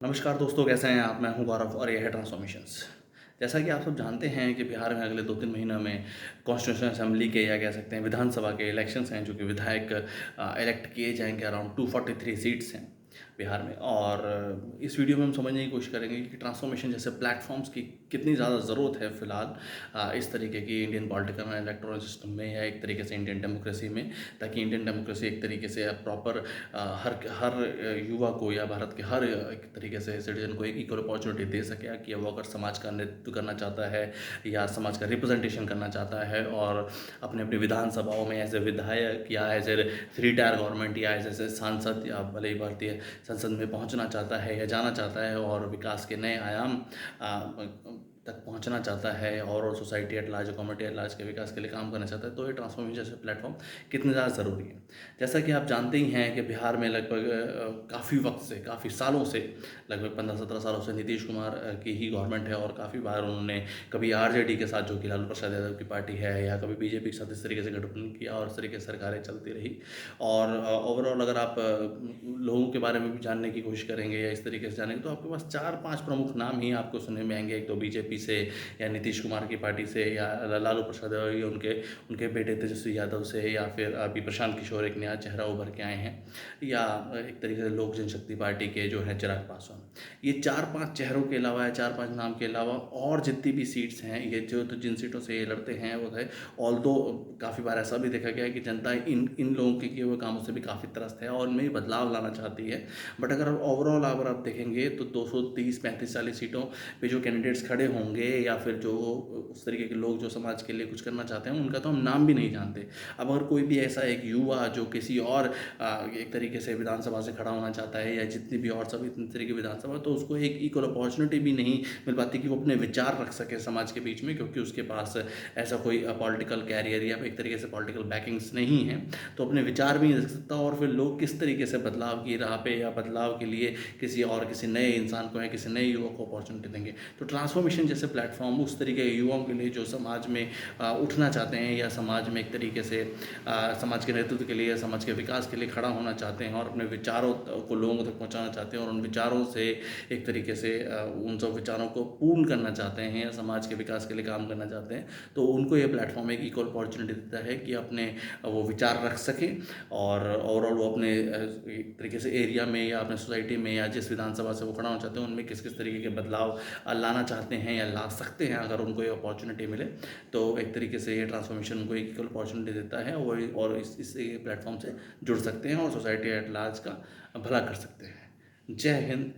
नमस्कार दोस्तों, कैसे हैं आप? मैं हूं गौरव और ये है ट्रांसफॉर्मेशंस। जैसा कि आप सब जानते हैं कि बिहार में अगले 2-3 महीनों में कॉन्स्टिट्यूशन असेंबली के या कह सकते हैं विधानसभा के इलेक्शंस हैं, जो कि विधायक इलेक्ट किए जाएंगे। अराउंड 243 सीट्स हैं बिहार में। और इस वीडियो में हम समझने की कोशिश करेंगे कि ट्रांसफॉर्मेशन जैसे प्लेटफॉर्म्स की कितनी ज़्यादा ज़रूरत है फ़िलहाल इस तरीके की Indian political and electoral system में, या एक तरीके से इंडियन डेमोक्रेसी में, ताकि इंडियन डेमोक्रेसी एक तरीके से प्रॉपर हर हर युवा को या भारत के हर एक तरीके से सिटीजन को एक इक्वल अपॉर्चुनिटी दे सके कि वो अगर समाज का नेतृत्व करना चाहता है या समाज का रिप्रेजेंटेशन करना चाहता है और अपने अपनी विधानसभाओं में एज ए विधायक या as a three tier government या एज ए सांसद या भले ही भारतीय संसद में पहुंचना चाहता है या जाना चाहता है और विकास के नए आयाम तक पहुंचना चाहता है और society at large, community at large के विकास के लिए काम करना चाहता है, तो ये ट्रांसफॉर्मेशन जैसे प्लेटफॉर्म कितने ज़्यादा ज़रूरी है। जैसा कि आप जानते ही हैं कि बिहार में लगभग काफ़ी वक्त से, काफ़ी सालों से, लगभग 15-17 सालों से नीतीश कुमार की ही गवर्नमेंट है। और काफ़ी बार उन्होंने कभी आरजेडी के साथ, जो कि लालू प्रसाद यादव की पार्टी है, या कभी बीजेपी के साथ इस तरीके से गठबंधन किया और इस तरीके से सरकारें चलती रही। और ओवरऑल अगर आप लोगों के बारे में भी जानने की कोशिश करेंगे या इस तरीके से जानेंगे, तो आपके पास 4-5 प्रमुख नाम ही आपको सुनने में आएंगे। एक तो बीजेपी से या नीतीश कुमार की पार्टी से या लालू प्रसाद यादव या उनके उनके बेटे तेजस्वी यादव से, या फिर अभी प्रशांत किशोर एक नया चेहरा उभर के आए हैं, या एक तरीके से लोक जनशक्ति पार्टी के जो है चिराग पासवान। ये 4-5 चेहरों के अलावा या 4-5 नाम के अलावा और जितनी भी सीट्स हैं, ये जो तो जिन सीटों से ये लड़ते हैं वो है। ऑल्दो काफ़ी बार ऐसा भी देखा गया है कि जनता इन इन लोगों के किए हुए कामों से भी काफ़ी त्रस्त है और उनमें भी बदलाव लाना चाहती है। बट अगर ओवरऑल अगर आप देखेंगे तो 230-35-40 सीटों पे जो कैंडिडेट्स खड़े होंगे या फिर जो उस तरीके के लोग जो समाज के लिए कुछ करना चाहते हैं, उनका तो हम नाम भी नहीं जानते। अब अगर कोई भी ऐसा एक युवा जो किसी और एक तरीके से विधानसभा से खड़ा होना चाहता है, या जितनी भी और सभी इतनी तरीके की विधानसभा, तो उसको एक इक्वल अपॉर्चुनिटी भी नहीं मिल पाती कि वो अपने विचार रख सके समाज के बीच में, क्योंकि उसके पास ऐसा कोई पॉलिटिकल कैरियर या एक तरीके से पॉलिटिकल बैकिंग्स नहीं है, तो अपने विचार भी नहीं रख सकता। और फिर लोग किस तरीके से बदलाव की राह पे या बदलाव के लिए किसी नए इंसान को या किसी नए युवक को अपॉर्चुनिटी देंगे। तो ट्रांसफॉर्मेशन जैसे प्लेटफॉर्म उस तरीके के युवाओं के लिए जो समाज में उठना चाहते हैं या समाज में एक तरीके से समाज के नेतृत्व के लिए, समाज के विकास के लिए खड़ा होना चाहते हैं और अपने विचारों को लोगों तक पहुंचाना चाहते हैं और उन विचारों से एक तरीके से उन सब विचारों को पूर्ण करना चाहते हैं या समाज के विकास के लिए काम करना चाहते हैं, तो उनको ये प्लेटफॉर्म एक इक्वल अपॉर्चुनिटी देता है कि अपने वो विचार रख सकें और ओवरऑल वो अपने एक तरीके से एरिया में या अपने सोसाइटी में या जिस विधानसभा से वो खड़ा होना चाहते हैं, उनमें किस किस तरीके के बदलाव लाना चाहते हैं या ला सकते हैं। अगर उनको ये अपॉर्चुनिटी मिले तो एक तरीके से ये ट्रांसफॉर्मेशन उनको एक इक्वल अपॉर्चुनिटी देता है और इस प्लेटफॉर्म से जुड़ सकते हैं और सोसाइटी एट लार्ज का भला कर सकते हैं। जय हिंद,